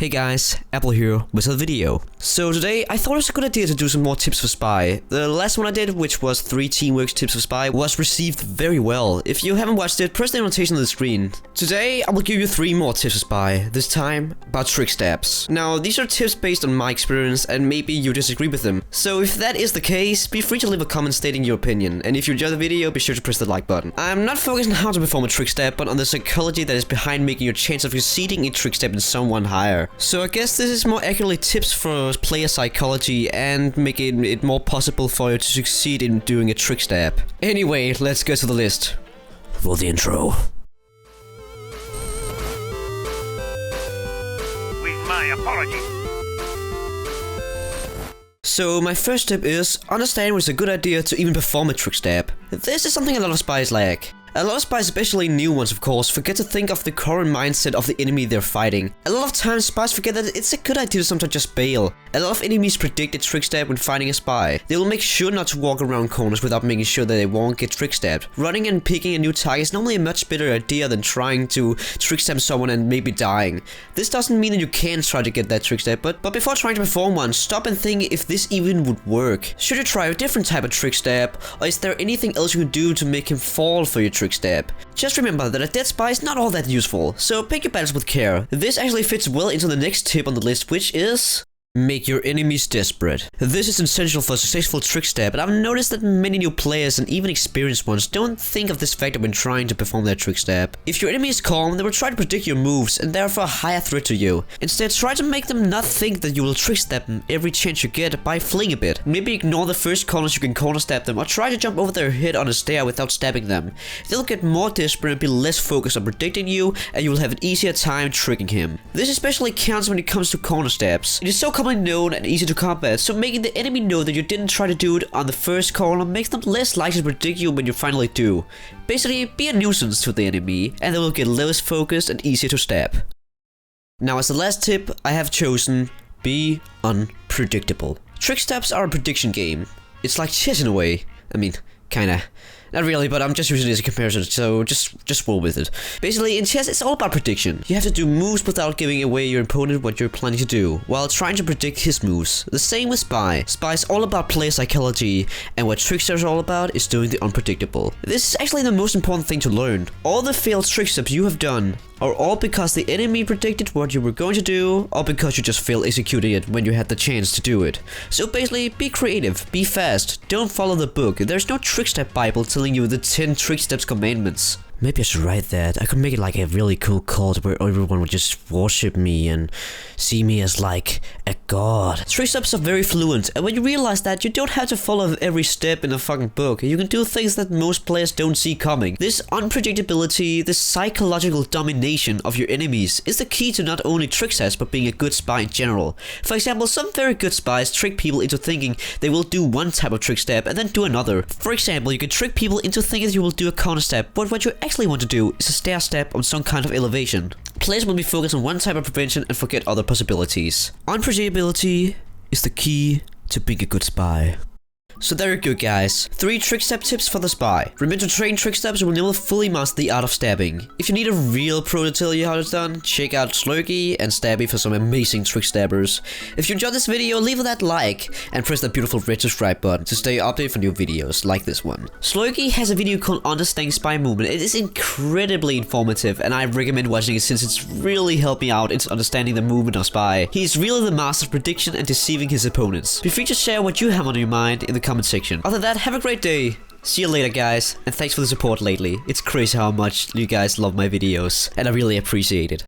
Hey guys, Apple here with a video. So today I thought it was a good idea to do some more tips for Spy. The last one I did, which was 3 teamwork tips for Spy, was received very well. If you haven't watched it, press the annotation on the screen. Today I will give you 3 more tips for Spy, this time about Trickstabs. Now these are tips based on my experience and maybe you disagree with them. So if that is the case, be free to leave a comment stating your opinion, and if you enjoy the video, be sure to press the like button. I'm not focused on how to perform a Trickstab, but on the psychology that is behind making your chance of succeeding a Trickstab in someone higher. So I guess this is more accurately tips for player psychology and making it more possible for you to succeed in doing a Trickstab. Anyway, let's go to the list. For the intro. With my apologies. So my first tip is, understand when it's a good idea to even perform a Trickstab. This is something a lot of spies lack. A lot of spies, especially new ones of course, forget to think of the current mindset of the enemy they're fighting. A lot of times spies forget that it's a good idea to sometimes just bail. A lot of enemies predict a Trickstab when fighting a spy. They will make sure not to walk around corners without making sure that they won't get Trickstabbed. Running and picking a new target is normally a much better idea than trying to Trickstab someone and maybe dying. This doesn't mean that you can't try to get that Trickstab, but before trying to perform one, stop and think if this even would work. Should you try a different type of Trickstab, or is there anything else you can do to make him fall for your Trickstab? Just remember that a dead spy is not all that useful, so pick your battles with care. This actually fits well into the next tip on the list, which is... make your enemies desperate. This is essential for a successful Trickstab, and I've noticed that many new players and even experienced ones don't think of this factor when trying to perform their Trickstab. If your enemy is calm, they will try to predict your moves and therefore a higher threat to you. Instead, try to make them not think that you will Trickstab them every chance you get by fleeing a bit. Maybe ignore the first corners you can corner stab them, or try to jump over their head on a stair without stabbing them. They'll get more desperate and be less focused on predicting you, and you will have an easier time tricking him. This especially counts when it comes to corner stabs. It is so commonly known and easy to combat, so making the enemy know that you didn't try to do it on the first corner makes them less likely to predict you when you finally do. Basically, be a nuisance to the enemy, and they will get less focused and easier to stab. Now as the last tip, I have chosen, be unpredictable. Trickstabs are a prediction game. It's like chess in a way. I mean, kinda. Not really, but I'm just using it as a comparison, so just roll with it. Basically, in chess, it's all about prediction. You have to do moves without giving away your opponent what you're planning to do, while trying to predict his moves. The same with Spy. Spy is all about player psychology, and what Trickstabs are all about is doing the unpredictable. This is actually the most important thing to learn. All the failed Trickstabs you have done are all because the enemy predicted what you were going to do, or because you just failed executing it when you had the chance to do it. So basically, be creative, be fast, don't follow the book. There's no Trickstab Bible telling you the 10 Trickstabs commandments. Maybe I should write that. I could make it like a really cool cult where everyone would just worship me and see me as like a god. Trickstabs are very fluent, and when you realize that, you don't have to follow every step in the fucking book. You can do things that most players don't see coming. This unpredictability, this psychological domination of your enemies is the key to not only Trickstabs but being a good spy in general. For example, some very good spies trick people into thinking they will do one type of Trickstab and then do another. For example, you can trick people into thinking that you will do a counter stab, but what you actually want to do is a stair step on some kind of elevation. Players will be focused on one type of prevention and forget other possibilities. Unpredictability is the key to being a good spy. So there you go guys, 3 Trickstab tips for the spy. Remember to train Trickstabs, you will never fully master the art of stabbing. If you need a real pro to tell you how it's done, check out Slurky and Stabby for some amazing Trickstabbers. If you enjoyed this video, leave that like and press that beautiful red subscribe button to stay updated for new videos like this one. Slurky has a video called Understanding Spy Movement. It is incredibly informative and I recommend watching it since it's really helped me out in understanding the movement of Spy. He's really the master of prediction and deceiving his opponents. Be free to share what you have on your mind in the comment section. Other than that, have a great day. See you later guys, and thanks for the support lately. It's crazy how much you guys love my videos, and I really appreciate it.